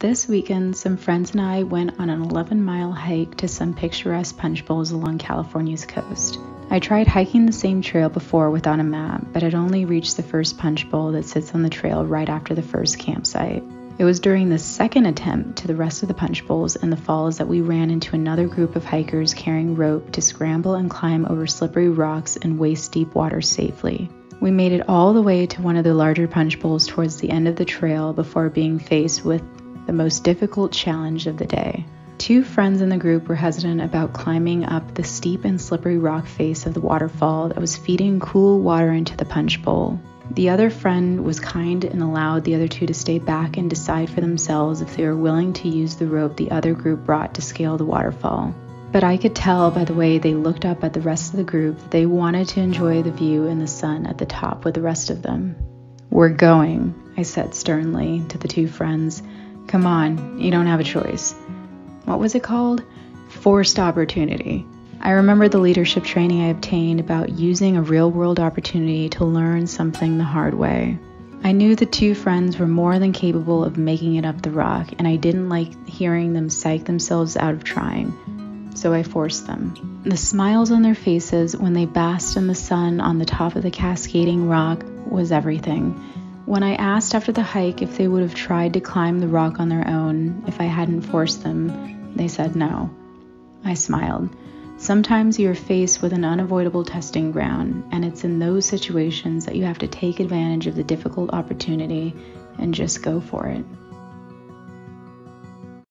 This weekend, some friends and I went on an 11-mile hike to some picturesque punch bowls along California's coast. I tried hiking the same trail before without a map, but had only reached the first punch bowl that sits on the trail right after the first campsite. It was during the second attempt to the rest of the punch bowls in the falls that we ran into another group of hikers carrying rope to scramble and climb over slippery rocks and waist-deep water safely. We made it all the way to one of the larger punch bowls towards the end of the trail before being faced with the most difficult challenge of the day. Two friends in the group were hesitant about climbing up the steep and slippery rock face of the waterfall that was feeding cool water into the punch bowl. The other friend was kind and allowed the other two to stay back and decide for themselves if they were willing to use the rope the other group brought to scale the waterfall. But I could tell by the way they looked up at the rest of the group that they wanted to enjoy the view and the sun at the top with the rest of them. "We're going," I said sternly to the two friends. "Come on, you don't have a choice." What was it called? Forced opportunity. I remembered the leadership training I obtained about using a real-world opportunity to learn something the hard way. I knew the two friends were more than capable of making it up the rock, and I didn't like hearing them psych themselves out of trying, so I forced them. The smiles on their faces when they basked in the sun on the top of the cascading rock was everything. When I asked after the hike if they would have tried to climb the rock on their own if I hadn't forced them, they said no. I smiled. Sometimes you are faced with an unavoidable testing ground, and it's in those situations that you have to take advantage of the difficult opportunity and just go for it.